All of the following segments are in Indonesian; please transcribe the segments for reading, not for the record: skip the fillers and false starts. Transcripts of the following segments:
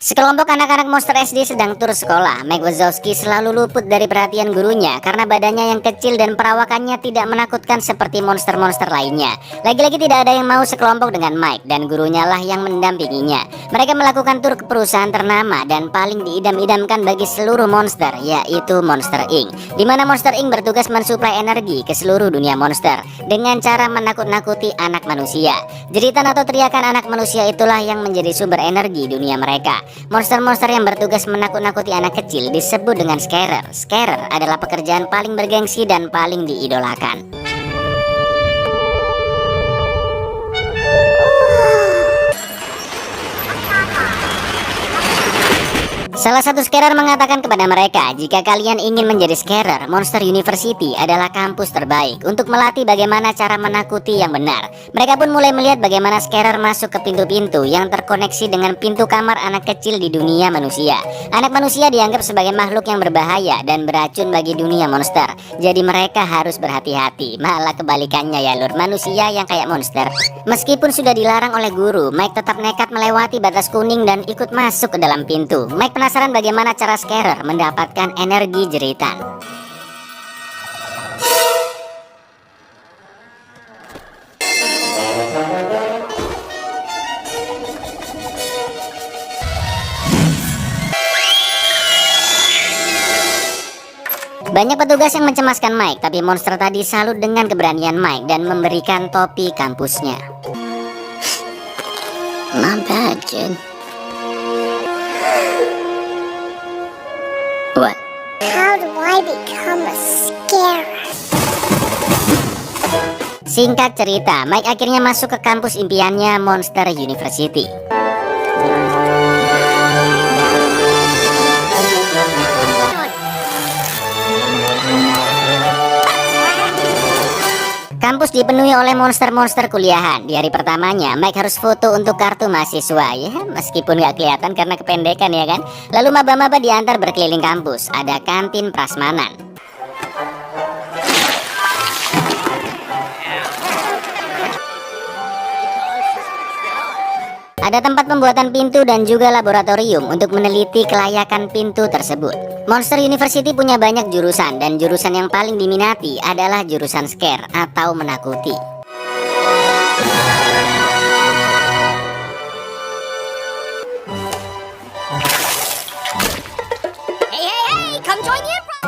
Sekelompok anak-anak monster SD sedang tur sekolah. Mike Wazowski selalu luput dari perhatian gurunya karena badannya yang kecil dan perawakannya tidak menakutkan seperti monster-monster lainnya. Lagi-lagi tidak ada yang mau sekelompok dengan Mike dan gurunya lah yang mendampinginya. Mereka melakukan tur ke perusahaan ternama dan paling diidam-idamkan bagi seluruh monster, yaitu Monster Inc. Di mana Monster Inc bertugas mensuplai energi ke seluruh dunia monster dengan cara menakut-nakuti anak manusia. Jeritan atau teriakan anak manusia itulah yang menjadi sumber energi dunia mereka. Monster-monster yang bertugas menakut-nakuti anak kecil disebut dengan scarer. Scarer adalah pekerjaan paling bergengsi dan paling diidolakan. Salah satu scarer mengatakan kepada mereka, jika kalian ingin menjadi scarer, Monster University adalah kampus terbaik untuk melatih bagaimana cara menakuti yang benar. Mereka pun mulai melihat bagaimana scarer masuk ke pintu-pintu yang terkoneksi dengan pintu kamar anak kecil di dunia manusia. Anak manusia dianggap sebagai makhluk yang berbahaya dan beracun bagi dunia monster. Jadi mereka harus berhati-hati. Malah kebalikannya ya lur, manusia yang kayak monster. Meskipun sudah dilarang oleh guru, Mike tetap nekat melewati batas kuning dan ikut masuk ke dalam pintu. Mike penasaran bagaimana cara scarer mendapatkan energi jeritan. Banyak petugas yang mencemaskan Mike, tapi monster tadi salut dengan keberanian Mike dan memberikan topi kampusnya. Not bad, kid. What? How do I become a scarer? Singkat cerita, Mike akhirnya masuk ke kampus impiannya, Monster University. Kampus dipenuhi oleh monster-monster kuliahan. Di hari pertamanya, Mike harus foto untuk kartu mahasiswa. Ya, meskipun gak kelihatan karena kependekan ya kan. Lalu maba-maba diantar berkeliling kampus. Ada kantin prasmanan. Ada tempat pembuatan pintu dan juga laboratorium untuk meneliti kelayakan pintu tersebut. Monster University punya banyak jurusan dan jurusan yang paling diminati adalah jurusan scare atau menakuti.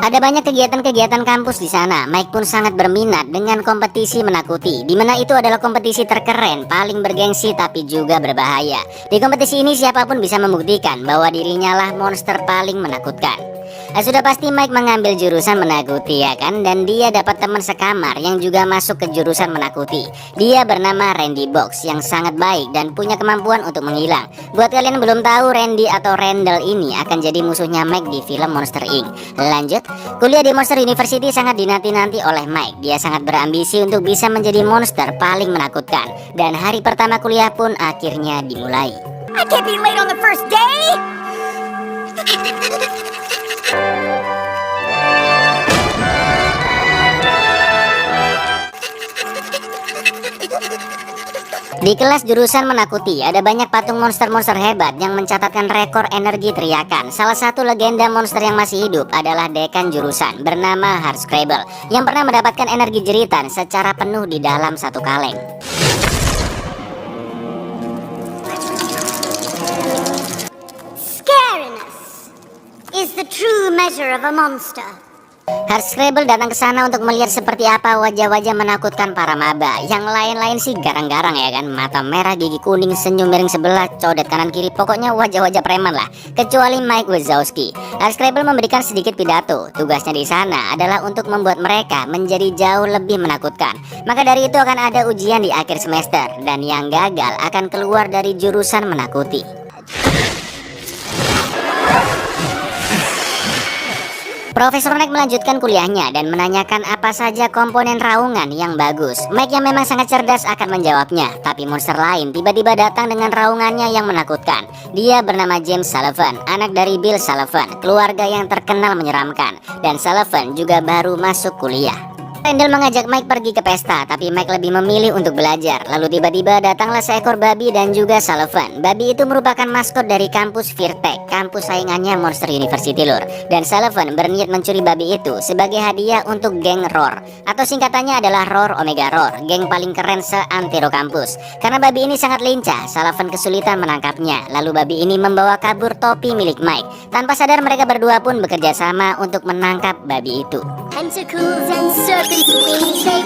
Ada banyak kegiatan-kegiatan kampus di sana. Mike pun sangat berminat dengan kompetisi menakuti, di mana itu adalah kompetisi terkeren, paling bergengsi tapi juga berbahaya. Di kompetisi ini siapapun bisa membuktikan bahwa dirinya lah monster paling menakutkan. Sudah pasti Mike mengambil jurusan menakuti ya kan, dan dia dapat teman sekamar yang juga masuk ke jurusan menakuti. Dia bernama Randy Box yang sangat baik dan punya kemampuan untuk menghilang. Buat kalian yang belum tahu, Randy atau Randall ini akan jadi musuhnya Mike di film Monster Inc. Lanjut, kuliah di Monster University sangat dinanti-nanti oleh Mike. Dia sangat berambisi untuk bisa menjadi monster paling menakutkan. Dan hari pertama kuliah pun akhirnya dimulai. I can't be late on the first day! Di kelas jurusan menakuti, ada banyak patung monster-monster hebat yang mencatatkan rekor energi teriakan. Salah satu legenda monster yang masih hidup adalah dekan jurusan bernama Harscrabble yang pernah mendapatkan energi jeritan secara penuh di dalam satu kaleng. Scariness is the true measure of a monster. Harscrabble datang ke sana untuk melihat seperti apa wajah-wajah menakutkan para maba. Yang lain-lain sih garang-garang ya kan, mata merah, gigi kuning, senyum miring sebelah, codet kanan kiri, pokoknya wajah-wajah preman lah. Kecuali Mike Wazowski. Harscrabble memberikan sedikit pidato. Tugasnya di sana adalah untuk membuat mereka menjadi jauh lebih menakutkan. Maka dari itu akan ada ujian di akhir semester, dan yang gagal akan keluar dari jurusan menakuti. Profesor Mike melanjutkan kuliahnya dan menanyakan apa saja komponen raungan yang bagus. Mike yang memang sangat cerdas akan menjawabnya, tapi monster lain tiba-tiba datang dengan raungannya yang menakutkan. Dia bernama James Sullivan, anak dari Bill Sullivan, keluarga yang terkenal menyeramkan. Dan Sullivan juga baru masuk kuliah. Randall mengajak Mike pergi ke pesta, tapi Mike lebih memilih untuk belajar. Lalu tiba-tiba datanglah seekor babi dan juga Sullivan. Babi itu merupakan maskot dari kampus Virtek, kampus saingannya Monster University lur. Dan Sullivan berniat mencuri babi itu sebagai hadiah untuk geng Roar, atau singkatannya adalah Roar Omega Roar, geng paling keren seantero kampus. Karena babi ini sangat lincah, Sullivan kesulitan menangkapnya. Lalu babi ini membawa kabur topi milik Mike. Tanpa sadar mereka berdua pun bekerja sama untuk menangkap babi itu. Tentacles and serpents' wings, they...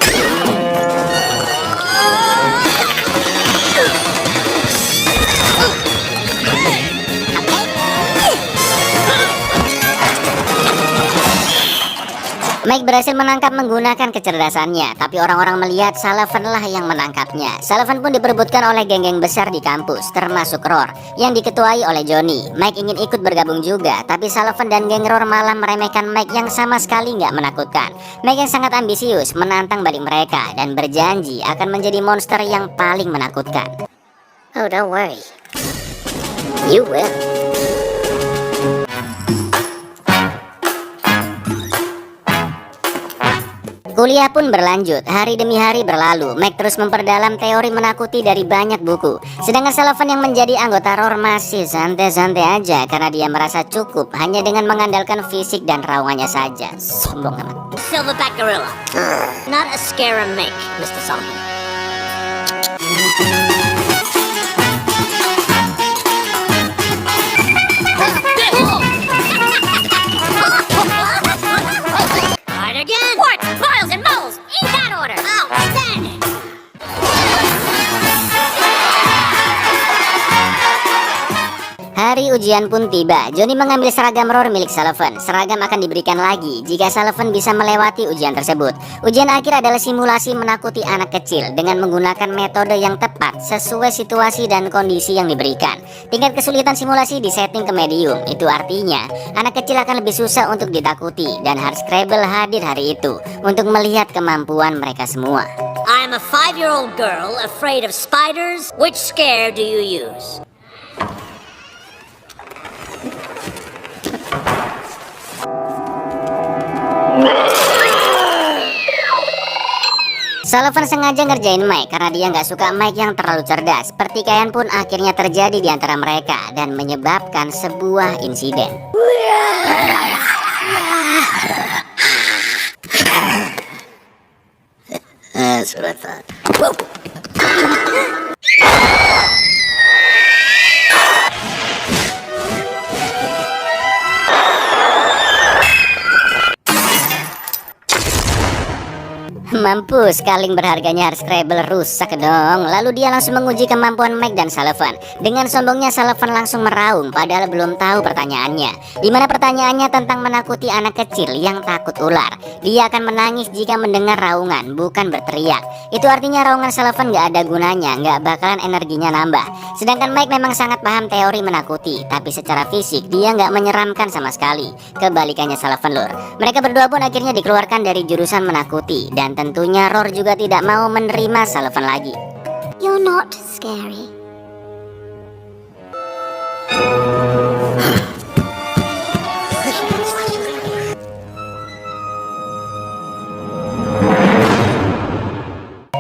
Mike berhasil menangkap menggunakan kecerdasannya, tapi orang-orang melihat Sullivan lah yang menangkapnya. Sullivan pun diperebutkan oleh geng-geng besar di kampus, termasuk Roar, yang diketuai oleh Johnny. Mike ingin ikut bergabung juga, tapi Sullivan dan geng Roar malah meremehkan Mike yang sama sekali nggak menakutkan. Mike yang sangat ambisius menantang balik mereka dan berjanji akan menjadi monster yang paling menakutkan. Oh, don't worry. You will. Kuliah pun berlanjut, hari demi hari berlalu. Mike terus memperdalam teori menakuti dari banyak buku. Sedangkan Sullivan yang menjadi anggota Roar masih santai-santai aja karena dia merasa cukup hanya dengan mengandalkan fisik dan raungannya saja. Sombong amat. Silverback gorilla. Not a scare and make, Mr. Sullivan. Right again. Quartz, coils, and moles. In that order. Outstanding. Hari ujian pun tiba. Johnny mengambil seragam Roar milik Sullivan. Seragam akan diberikan lagi jika Sullivan bisa melewati ujian tersebut. Ujian akhir adalah simulasi menakuti anak kecil dengan menggunakan metode yang tepat sesuai situasi dan kondisi yang diberikan. Tingkat kesulitan simulasi disetting ke medium. Itu artinya anak kecil akan lebih susah untuk ditakuti, dan Harscrabble hadir hari itu untuk melihat kemampuan mereka semua. I'm a 5-year-old girl afraid of spiders. Which scare do you use? Sullivan sengaja ngerjain Mike karena dia nggak suka Mike yang terlalu cerdas. Pertikaian pun akhirnya terjadi di antara mereka dan menyebabkan sebuah insiden. Mampus, kaleng berharganya Harscrabble rusak dong. Lalu dia langsung menguji kemampuan Mike dan Sullivan. Dengan sombongnya Sullivan langsung meraung padahal belum tahu pertanyaannya. Dimana pertanyaannya tentang menakuti anak kecil yang takut ular. Dia akan menangis jika mendengar raungan, bukan berteriak. Itu artinya raungan Sullivan gak ada gunanya, gak bakalan energinya nambah. Sedangkan Mike memang sangat paham teori menakuti, tapi secara fisik dia gak menyeramkan sama sekali. Kebalikannya Sullivan lur. Mereka berdua pun akhirnya dikeluarkan dari jurusan menakuti, dan tentunya Roar juga tidak mau menerima Sullivan lagi. You're not scary.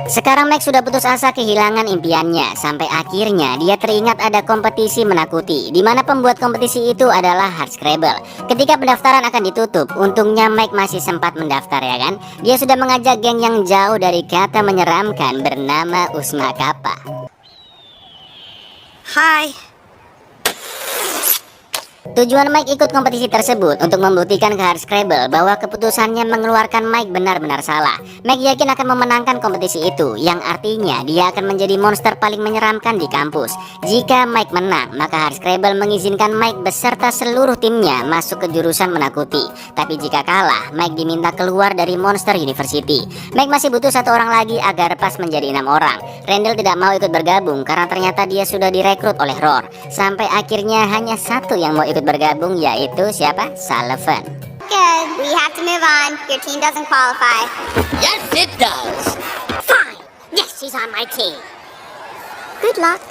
Sekarang Mike sudah putus asa kehilangan impiannya. Sampai akhirnya dia teringat ada kompetisi menakuti, di mana pembuat kompetisi itu adalah Harscrabble. Ketika pendaftaran akan ditutup, untungnya Mike masih sempat mendaftar ya kan. Dia sudah mengajak geng yang jauh dari kata menyeramkan bernama Usma Kappa. Hi. Tujuan Mike ikut kompetisi tersebut untuk membuktikan ke Harscrabble bahwa keputusannya mengeluarkan Mike benar-benar salah. Mike yakin akan memenangkan kompetisi itu, yang artinya dia akan menjadi monster paling menyeramkan di kampus. Jika Mike menang, maka Harscrabble mengizinkan Mike beserta seluruh timnya masuk ke jurusan menakuti. Tapi jika kalah, Mike diminta keluar dari Monster University. Mike masih butuh satu orang lagi agar pas menjadi 6 orang. Randall tidak mau ikut bergabung karena ternyata dia sudah direkrut oleh Roar. Sampai akhirnya hanya satu yang mau ikut bergabung, yaitu siapa? Sullivan. Good. We have to move on. Your team doesn't qualify. Yes, it does. Fine. Yes, she's on my team. Good luck.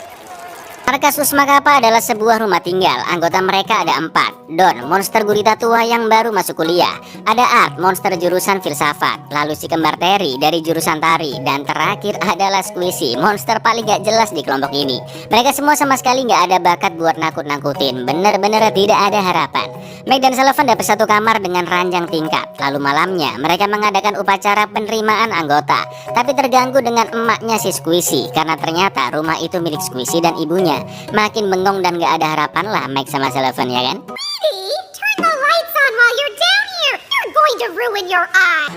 Markas Usma Kappa adalah sebuah rumah tinggal. Anggota mereka ada 4. Don, monster gurita tua yang baru masuk kuliah. Ada Art, monster jurusan filsafat. Lalu si kembar Terry dari jurusan tari. Dan terakhir adalah Squishy, monster paling gak jelas di kelompok ini. Mereka semua sama sekali gak ada bakat buat nakut-nakutin. Bener-bener tidak ada harapan. Mike dan Sullivan dapat satu kamar dengan ranjang tingkat. Lalu malamnya mereka mengadakan upacara penerimaan anggota. Tapi terganggu dengan emaknya si Squishy, karena ternyata rumah itu milik Squishy dan ibunya. Makin bengong dan gak ada harapan lah Mike sama Sullivan, ya kan? Baby, turn the lights on while you're down here. You're going to ruin your eye.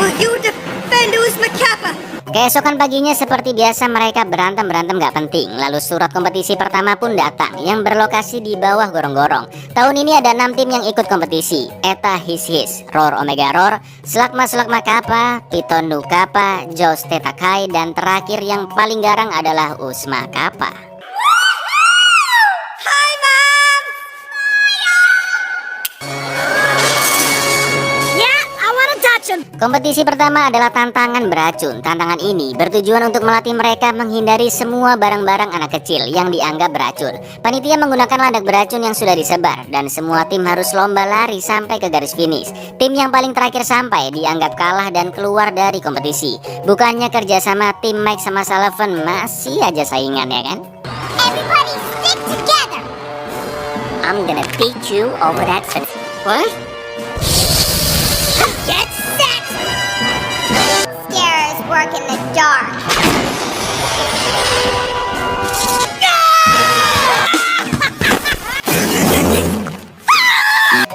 Will you defend Uzma Kappa? Keesokan paginya seperti biasa mereka berantem gak penting. Lalu surat kompetisi pertama pun datang yang berlokasi di bawah gorong-gorong. Tahun ini ada 6 tim yang ikut kompetisi. Eta His His, Roar Omega Roar, Slugma Kappa, Piton Nu Kappa, Jaws Theta Chi, dan terakhir yang paling garang adalah Usma Kappa. Hi, Mom! Yeah, I wanna touch him. Kompetisi pertama adalah tantangan beracun. Tantangan ini bertujuan untuk melatih mereka menghindari semua barang-barang anak kecil yang dianggap beracun. Panitia menggunakan landak beracun yang sudah disebar dan semua tim harus lomba lari sampai ke garis finish. Tim yang paling terakhir sampai dianggap kalah dan keluar dari kompetisi. Bukannya kerjasama tim Mike sama Sullivan masih aja saingan, ya kan? Everybody stick together. I'm gonna beat you over that fence. What? Get set. Scares work in the dark.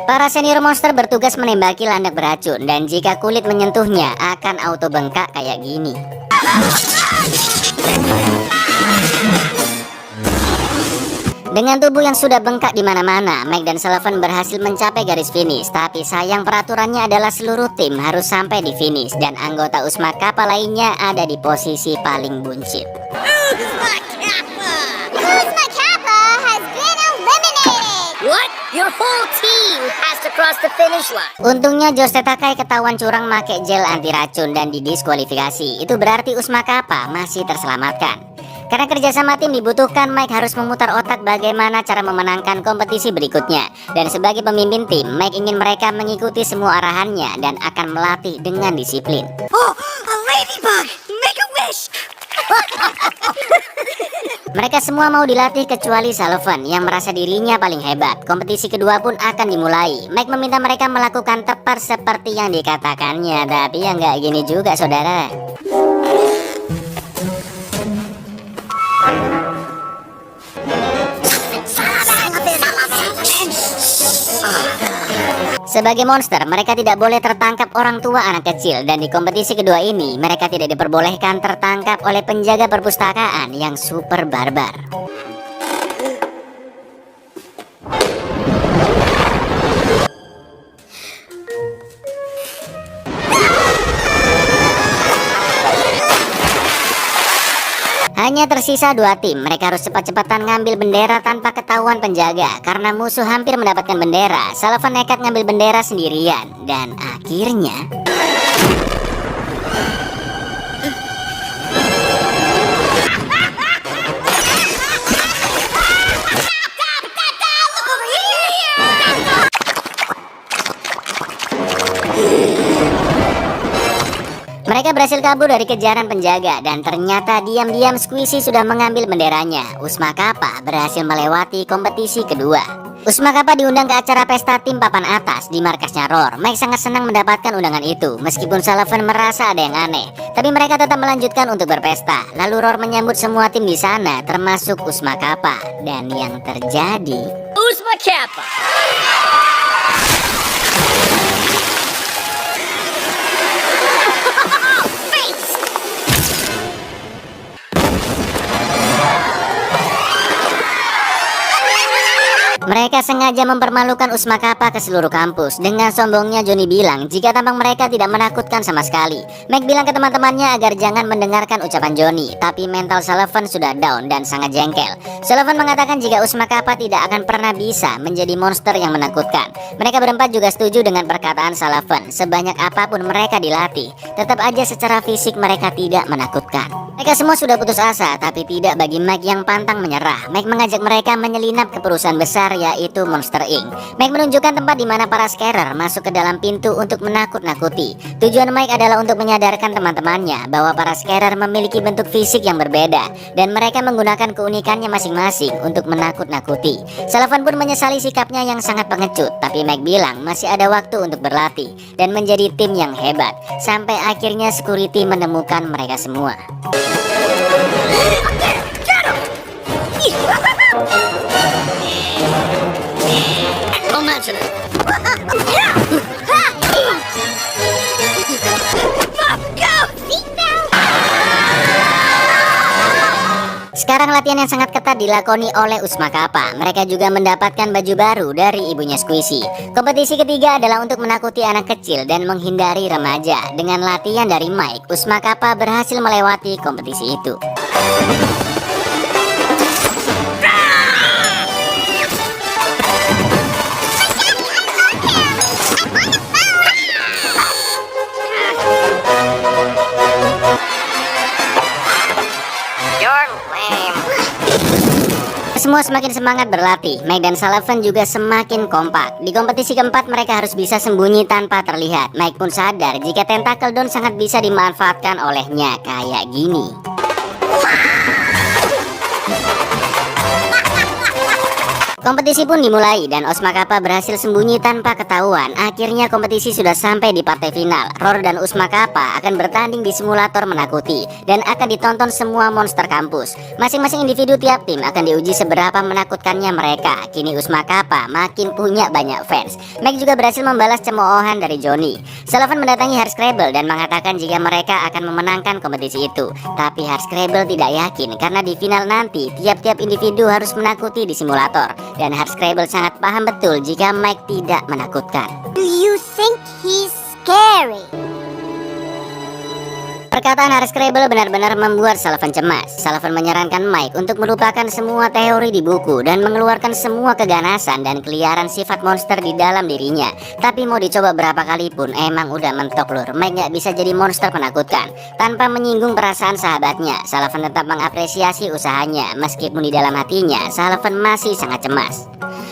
Para senior monster bertugas menembaki landak beracun dan jika kulit menyentuhnya akan auto bengkak kayak gini. Dengan tubuh yang sudah bengkak di mana-mana, Mike dan Sullivan berhasil mencapai garis finish. Tapi sayang peraturannya adalah seluruh tim harus sampai di finish dan anggota Usma Kappa lainnya ada di posisi paling buncit. Uzma Kappa! Uzma Kappa has been eliminated. What? Your whole team has to cross the finish line. Untungnya Jaws Theta Chi ketahuan curang make gel anti racun dan didiskualifikasi. Itu berarti Usma Kappa masih terselamatkan. Karena kerjasama tim dibutuhkan, Mike harus memutar otak bagaimana cara memenangkan kompetisi berikutnya. Dan sebagai pemimpin tim, Mike ingin mereka mengikuti semua arahannya dan akan melatih dengan disiplin. Oh, a ladybug! Make a wish! Mereka semua mau dilatih kecuali Sullivan yang merasa dirinya paling hebat. Kompetisi kedua pun akan dimulai. Mike meminta mereka melakukan tepat seperti yang dikatakannya. Tapi ya nggak gini juga, saudara. Sebagai monster, mereka tidak boleh tertangkap orang tua anak kecil. Dan di kompetisi kedua ini, mereka tidak diperbolehkan tertangkap oleh penjaga perpustakaan yang super barbar. Hanya tersisa 2 tim. Mereka harus cepat-cepatan ngambil bendera tanpa ketahuan penjaga. Karena musuh hampir mendapatkan bendera, Sullivan nekat ngambil bendera sendirian. Dan akhirnya mereka berhasil kabur dari kejaran penjaga dan ternyata diam-diam Squishy sudah mengambil benderanya. Usma Kappa berhasil melewati kompetisi kedua. Usma Kappa diundang ke acara pesta tim papan atas di markasnya Roar. Mike sangat senang mendapatkan undangan itu, meskipun Sullivan merasa ada yang aneh. Tapi mereka tetap melanjutkan untuk berpesta. Lalu Roar menyambut semua tim di sana, termasuk Usma Kappa. Dan yang terjadi, Uzma Kappa. mereka Mereka sengaja mempermalukan Usma Kappa ke seluruh kampus. Dengan sombongnya Johnny bilang jika tampang mereka tidak menakutkan sama sekali. Mike bilang ke teman-temannya agar jangan mendengarkan ucapan Johnny, tapi mental Sullivan sudah down dan sangat jengkel. Sullivan mengatakan jika Usma Kappa tidak akan pernah bisa menjadi monster yang menakutkan. Mereka berempat juga setuju dengan perkataan Sullivan. Sebanyak apapun mereka dilatih, tetap aja secara fisik mereka tidak menakutkan. Mereka semua sudah putus asa, tapi tidak bagi Mike yang pantang menyerah. Mike mengajak mereka menyelinap ke perusahaan besar yaitu Monster Inc. Mike menunjukkan tempat di mana para scarer masuk ke dalam pintu untuk menakut-nakuti. Tujuan Mike adalah untuk menyadarkan teman-temannya bahwa para scarer memiliki bentuk fisik yang berbeda dan mereka menggunakan keunikannya masing-masing untuk menakut-nakuti. Sullivan pun menyesali sikapnya yang sangat pengecut, tapi Mike bilang masih ada waktu untuk berlatih dan menjadi tim yang hebat. Sampai akhirnya security menemukan mereka semua. Imagine it. Sekarang latihan yang sangat ketat dilakoni oleh Usma Kappa. Mereka juga mendapatkan baju baru dari ibunya Squishy. Kompetisi ketiga adalah untuk menakuti anak kecil dan menghindari remaja. Dengan latihan dari Mike, Usma Kappa berhasil melewati kompetisi itu. Semua semakin semangat berlatih. Mike dan Sullivan juga semakin kompak. Di kompetisi keempat mereka harus bisa sembunyi tanpa terlihat. Mike pun sadar jika tentakel Don sangat bisa dimanfaatkan olehnya. Kayak gini. Kompetisi pun dimulai dan Usma Kappa berhasil sembunyi tanpa ketahuan. Akhirnya kompetisi sudah sampai di partai final. Roar dan Usma Kappa akan bertanding di simulator menakuti dan akan ditonton semua monster kampus. Masing-masing individu tiap tim akan diuji seberapa menakutkannya mereka. Kini Usma Kappa makin punya banyak fans. Mike juga berhasil membalas cemoohan dari Johnny. Sullivan mendatangi Harscrabble dan mengatakan jika mereka akan memenangkan kompetisi itu. Tapi Harscrabble tidak yakin karena di final nanti tiap-tiap individu harus menakuti di simulator. Dan Harscrabble sangat paham betul jika Mike tidak menakutkan. Do you think he's scary? Perkataan Harscrabble benar-benar membuat Sullivan cemas. Sullivan menyarankan Mike untuk melupakan semua teori di buku dan mengeluarkan semua keganasan dan keliaran sifat monster di dalam dirinya. Tapi mau dicoba berapa kali pun emang udah mentok lur. Mike gak bisa jadi monster penakutkan. Tanpa menyinggung perasaan sahabatnya, Sullivan tetap mengapresiasi usahanya. Meskipun di dalam hatinya, Sullivan masih sangat cemas.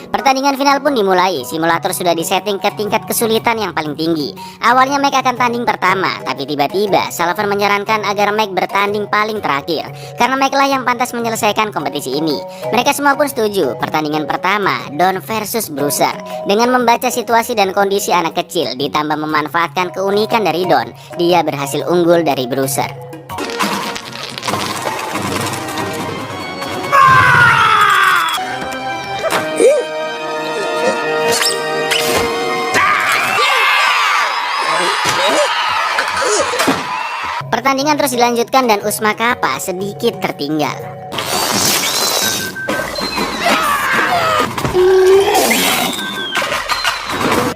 Pertandingan final pun dimulai. Simulator sudah disetting ke tingkat kesulitan yang paling tinggi. Awalnya Mike akan tanding pertama, tapi tiba-tiba Sullivan menyarankan agar Mike bertanding paling terakhir karena Mike lah yang pantas menyelesaikan kompetisi ini. Mereka semua pun setuju. Pertandingan pertama, Don versus Bruiser. Dengan membaca situasi dan kondisi anak kecil ditambah memanfaatkan keunikan dari Don, dia berhasil unggul dari Bruiser. Pertandingan terus dilanjutkan dan Usma Kappa sedikit tertinggal.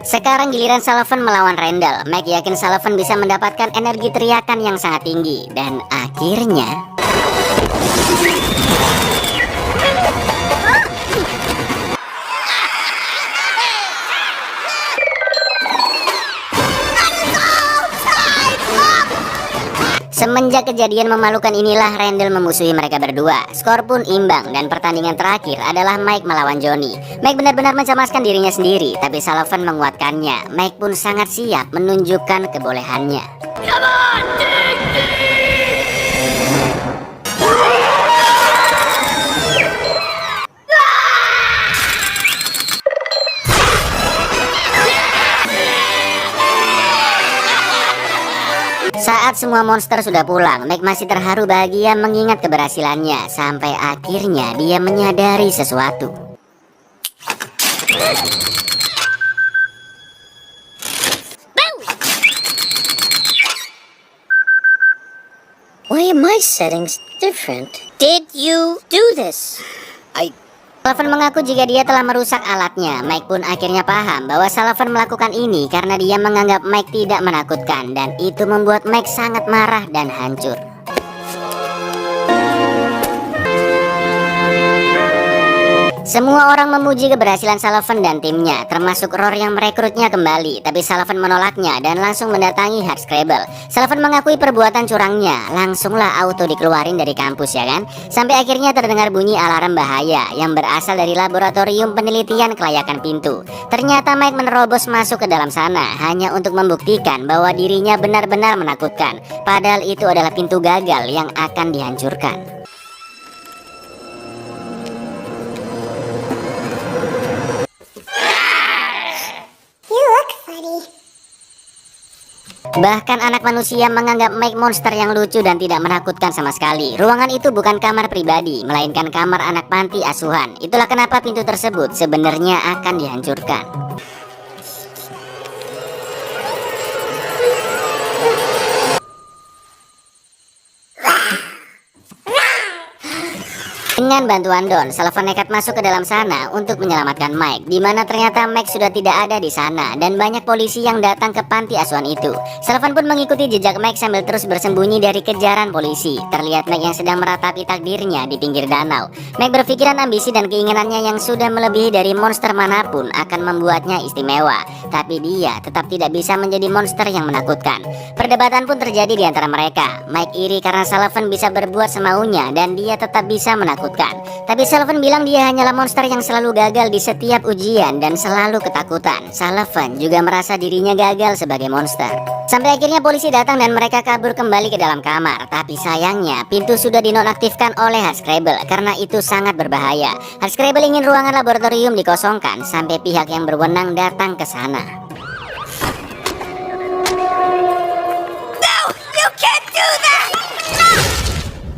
Sekarang giliran Sullivan melawan Randall. Mike yakin Sullivan bisa mendapatkan energi teriakan yang sangat tinggi. Dan akhirnya semenjak kejadian memalukan inilah Randall memusuhi mereka berdua. Skor pun imbang dan pertandingan terakhir adalah Mike melawan Johnny. Mike benar-benar mencemaskan dirinya sendiri, tapi Sullivan menguatkannya. Mike pun sangat siap menunjukkan kebolehannya. Come on, dig, dig! Saat semua monster sudah pulang, Mike masih terharu bahagia mengingat keberhasilannya. Sampai akhirnya dia menyadari sesuatu. Why are my settings different? Did you do this? Sullivan mengaku jika dia telah merusak alatnya. Mike pun akhirnya paham bahwa Sullivan melakukan ini karena dia menganggap Mike tidak menakutkan, dan itu membuat Mike sangat marah dan hancur. Semua orang memuji keberhasilan Sullivan dan timnya, termasuk Roar yang merekrutnya kembali. Tapi Sullivan menolaknya dan langsung mendatangi Hardscrabble. Sullivan mengakui perbuatan curangnya, langsunglah auto dikeluarin dari kampus ya kan. Sampai akhirnya terdengar bunyi alarm bahaya yang berasal dari laboratorium penelitian kelayakan pintu. Ternyata Mike menerobos masuk ke dalam sana hanya untuk membuktikan bahwa dirinya benar-benar menakutkan. Padahal itu adalah pintu gagal yang akan dihancurkan. Bahkan anak manusia menganggap Mike monster yang lucu dan tidak menakutkan sama sekali. Ruangan itu bukan kamar pribadi, melainkan kamar anak panti asuhan. Itulah kenapa pintu tersebut sebenarnya akan dihancurkan. Dengan bantuan Don, Sullivan nekat masuk ke dalam sana untuk menyelamatkan Mike, di mana ternyata Mike sudah tidak ada di sana dan banyak polisi yang datang ke panti asuhan itu. Sullivan pun mengikuti jejak Mike sambil terus bersembunyi dari kejaran polisi. Terlihat Mike yang sedang meratapi takdirnya di pinggir danau. Mike berpikiran ambisi dan keinginannya yang sudah melebihi dari monster manapun akan membuatnya istimewa. Tapi dia tetap tidak bisa menjadi monster yang menakutkan. Perdebatan pun terjadi di antara mereka. Mike iri karena Sullivan bisa berbuat semaunya dan dia tetap bisa menakutkan. Tapi Sullivan bilang dia hanyalah monster yang selalu gagal di setiap ujian dan selalu ketakutan. Sullivan juga merasa dirinya gagal sebagai monster. Sampai akhirnya polisi datang dan mereka kabur kembali ke dalam kamar. Tapi sayangnya pintu sudah dinonaktifkan oleh Hardscrabble karena itu sangat berbahaya. Hardscrabble ingin ruangan laboratorium dikosongkan sampai pihak yang berwenang datang ke sana. No! You can't do that! No!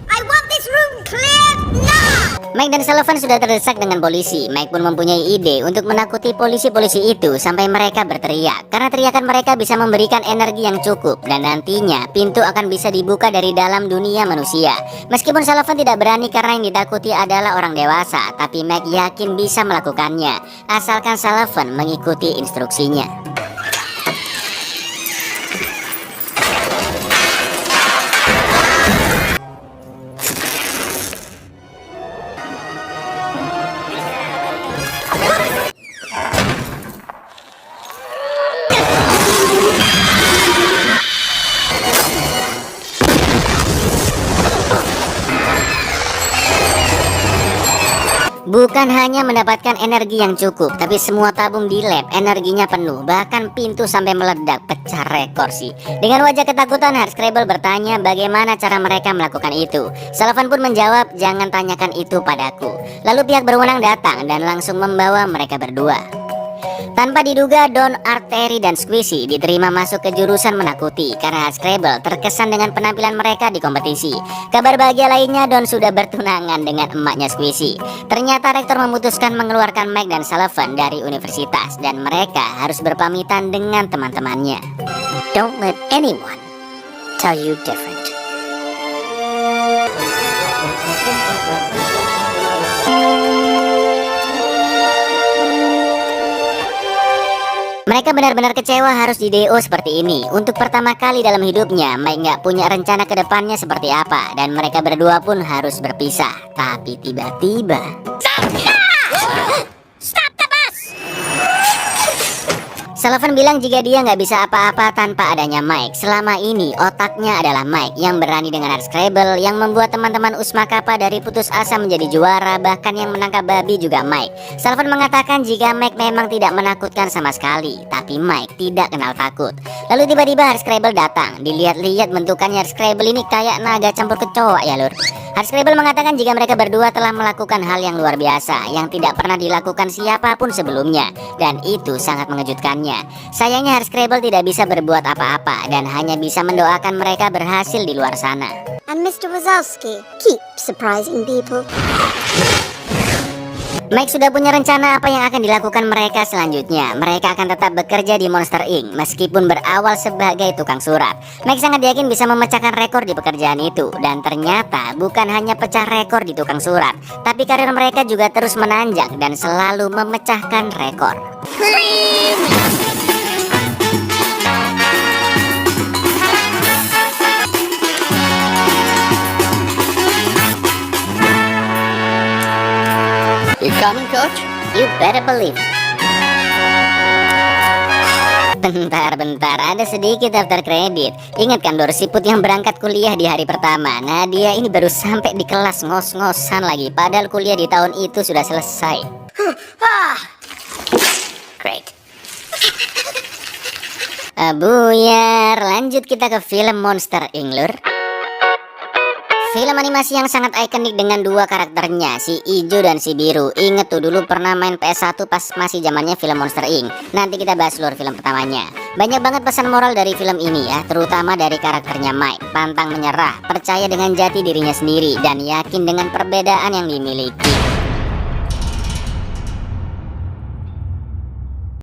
I want this room cleared now! Mike dan Sullivan sudah terdesak dengan polisi. Mike pun mempunyai ide untuk menakuti polisi-polisi itu sampai mereka berteriak. Karena teriakan mereka bisa memberikan energi yang cukup dan nantinya pintu akan bisa dibuka dari dalam dunia manusia. Meskipun Sullivan tidak berani karena yang ditakuti adalah orang dewasa, tapi Mike yakin bisa melakukannya asalkan Sullivan mengikuti instruksinya. Bukan hanya mendapatkan energi yang cukup, tapi semua tabung di lab energinya penuh. Bahkan pintu sampai meledak, pecah rekor sih. Dengan wajah ketakutan, Hardscrabble bertanya bagaimana cara mereka melakukan itu. Sullivan pun menjawab, jangan tanyakan itu padaku. Lalu pihak berwenang datang dan langsung membawa mereka berdua. Tanpa diduga, Don, Art, Terry, dan Squishy diterima masuk ke jurusan menakuti karena Hardscrabble terkesan dengan penampilan mereka di kompetisi. Kabar bahagia lainnya, Don sudah bertunangan dengan emaknya Squishy. Ternyata rektor memutuskan mengeluarkan Mike dan Sullivan dari universitas dan mereka harus berpamitan dengan teman-temannya. Don't let anyone tell you different. Mereka benar-benar kecewa harus di DO seperti ini. Untuk pertama kali dalam hidupnya, Mike nggak punya rencana ke depannya seperti apa. Dan mereka berdua pun harus berpisah. Tapi tiba-tiba Stop the bus! Sullivan bilang jika dia nggak bisa apa-apa tanpa adanya Mike. Selama ini otaknya adalah Mike yang berani dengan Hardscrabble, yang membuat teman-teman Usma Kappa dari putus asa menjadi juara, bahkan yang menangkap babi juga Mike. Sullivan mengatakan jika Mike memang tidak menakutkan sama sekali, tapi Mike tidak kenal takut. Lalu tiba-tiba Hardscrabble datang. Dilihat-lihat bentukannya Hardscrabble ini kayak naga campur kecoa ya lur. Hardscrabble mengatakan jika mereka berdua telah melakukan hal yang luar biasa yang tidak pernah dilakukan siapapun sebelumnya, dan itu sangat mengejutkannya. Sayangnya Hardscrabble tidak bisa berbuat apa-apa dan hanya bisa mendoakan mereka berhasil di luar sana. And Mr. Wazowski, keep surprising people. Mike sudah punya rencana apa yang akan dilakukan mereka selanjutnya. Mereka akan tetap bekerja di Monster Inc. meskipun berawal sebagai tukang surat. Mike sangat yakin bisa memecahkan rekor di pekerjaan itu. Dan ternyata bukan hanya pecah rekor di tukang surat, tapi karir mereka juga terus menanjak dan selalu memecahkan rekor. You coming, coach? You better believe. Bentar, ada sedikit daftar kredit. Ingat kan Dorsiput yang berangkat kuliah di hari pertama? Nah, dia ini baru sampai di kelas ngos-ngosan lagi, padahal kuliah di tahun itu sudah selesai. Great. Buyar, lanjut kita ke film Monster Inc. Lur. Film animasi yang sangat ikonik dengan dua karakternya, si Ijo dan si Biru. Ingat tuh dulu pernah main PS1 pas masih zamannya film Monster Inc. Nanti kita bahas seluruh film pertamanya. Banyak banget pesan moral dari film ini ya, terutama dari karakternya Mike. Pantang menyerah, percaya dengan jati dirinya sendiri, dan yakin dengan perbedaan yang dimiliki.